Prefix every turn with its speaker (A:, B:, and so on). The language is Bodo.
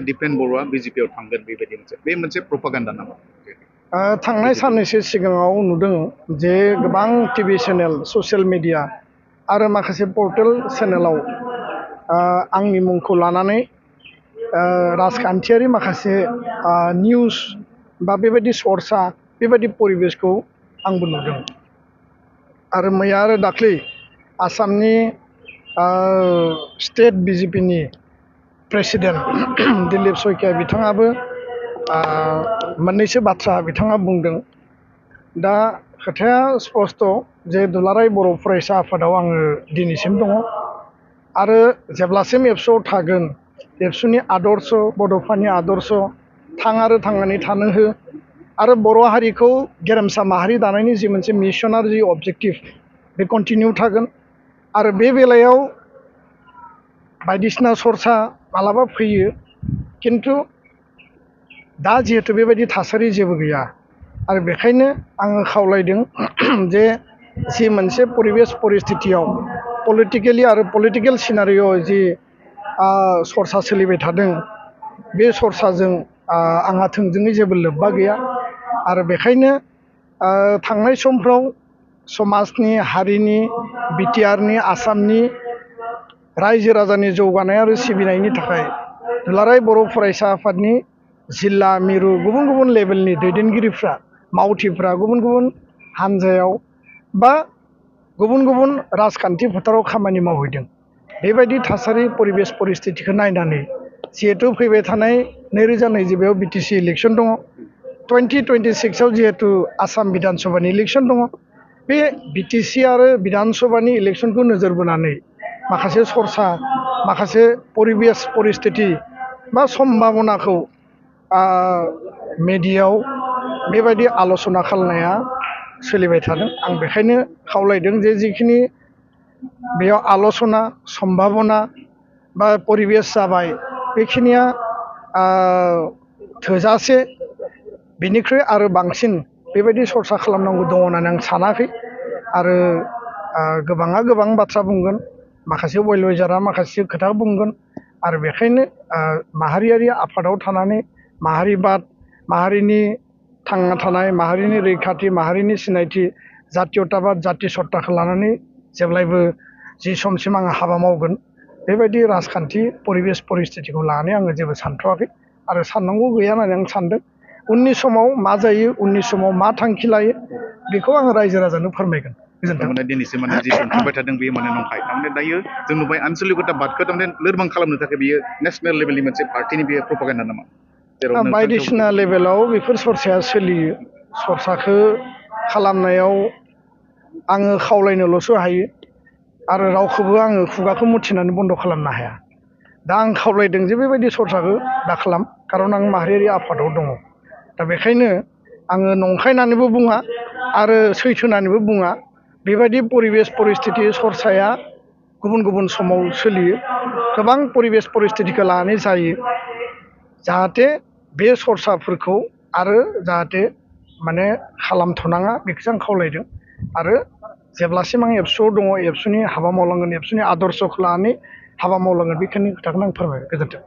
A: दिपेन बरुआ बिजेपियाव थांगोन बेबायदि मोनसे प्रपागान्डा नामा?
B: थांनाय साननैसो सिगाङाव नुदों जे गोबां टिभि चेनेल ससियेल मिडिया आरो माखासे पर्टेल चेनेलाव आंनि मुंखौ लानानै राजखान्थियारि माखासे निउस बा बेबायदि सर्सा बेबायदि परिबेसखौ आंबो नुदों। आरो मैया आरो दाख्लै आसामनि स्टेट बिजेपिनि प्रेसिडेन्ट दिलीप शइकिया बिथाङाबो मोननैसो बाथ्रा बिथाङा बुंदों। दा खोथाया स्पष्ट जे दुलाराय बर' फरायसा आफादाव आङो दिनैसिम दङ आरो जेब्लासिम एबसुआव थागोन एबसुनि आदर्श बड'फानि आदर्श थां आरो थांनानै थानो हो आरो बर' हारिखौ गेरेमसा माहारि दानायनि जि मोनसे मिशन आरो जि अबजेक्टिभ बे कन्टिनिउ थागोन। आरो बे बेलायाव बायदिसिना सर्सा मालाबा फैयो, किन्तु दा जिहेतु बेबायदि थासारि जेबो गैया आरो बेखायनो आङो खावलायदों जे जि मोनसे परिबेस परिस्थितियाव पलिटिकेलि आरो पलिटिकेल सिनारिय'आव जि सर्सा सोलिबाय थादों बे सर्साजों आंहा थोंजोङै जेबो लोब्बा गैया। आरो बेखायनो थांनाय समफ्राव समाजनि हारिनि बिटिआरनि आसामनि रायजो राजानि जौगानाय आरो सिबिनायनि थाखाय दुलाराय बर' फरायसा आफादनि जिल्ला मिरु गुबुन गुबुन लेभेलनि दैदेनगिरिफ्रा मावथिफ्रा गुबुन गुबुन हानजायाव बा गुबुन गुबुन राजखान्थि फोथाराव खामानि मावहैदों। बेबायदि थासारि परिबेस परिस्थितिखौ नायनानै जिहेतु फैबाय थानाय 2022 बिटिसि इलेक्सन दङ, 2026आव जिहेतु आसाम बिधान सभानि इलेक्सन दङ, बे बिटिसि आरो बिधान सभानि इलेक्सनखौ नोजोर बोनानै माखासे सर्सा माखासे परिबेस परिस्थिति बा सम्भाबनाखौ मेडियायाव बेबायदि आल'सना खालामनाया सोलिबाय थादों। आं बेखायनो खावलायदों जे जिखिनि बेयाव आल'सना सम्भाबना बा परिबेस जाबाय बेखिनिया थोजासे, बेनिख्रुइ आरो बांसिन बेबायदि सर्सा खालामनांगौ दङ होननानै आं सानाखै। आरो गोबाङा गोबां बाथ्रा बुंगोन, माखासे वेलवेजारा माखासे खोथा बुंगोन। आरो बेखायनो माहारियारि आफादाव थानानै माहारिबाद, माहारिनि थांना थानाय, माहारिनि रैखाथि, माहारिनि सिनायथि, जातीयताबाद, जाति सत्ताखौ लानानै जेब्लायबो जि समसिम आङो हाबा मावगोन बेबायदि राजखान्थि परिबेस परिस्थितिखौ लानानै आङो जेबो सानथ'वाखै आरो साननांगौ गैया होननानै आं सानदों। उननि समाव मा जायो, उननि समाव मा थांखि लायो बेखौ आङो रायजो राजानो फोरमायगोन।
A: थारमाने दिनैसिम जि बुंबाय थादों बेयो नंखाय। थारमाने दायो जों नुबाय आनसलिकताबादखौ थारमाने लोरबां खालामनो थाखाय बेयो नेसनेल लेभेलनि मोनसे पार्टिनि बेयो प्रपागान्डा नामा?
B: बायदिसिना लेभेलाव बेफोर सर्साया सोलियो। सर्साखौ खालामनायाव आङो खावलायनोल'सो हायो आरो रावखौबो आङो खुगाखौ मुथिनानै बन्द' खालामनो हाया। दा आं खावलायदों जे बेबायदि सर्साखौ दा खालाम, खारन आं माहारियारि आफादाव दङ। दा बेखायनो आङो नंखायनानैबो बुङा आरो सैथोनानैबो बुङा। बेबायदि परिबेस परिस्थिति सर्साया गुबुन गुबुन समाव सोलियो, गोबां परिबेस परिस्थितिखौ लानानै जायो। जाहाथे बे सर्साफोरखौ आरो जाहाथे माने खालामथ'नाङा बेखौसो आं खावलायदों। आरो जेब्लासिम आं एबसुआव दङ, एबसुनि हाबा मावलांगोन, एबसुनि आदर्शखौ लानानै हाबा मावलांगोन, बेखिनि खोथाखौनो आं फोरमायबाय। गोजोन्थों।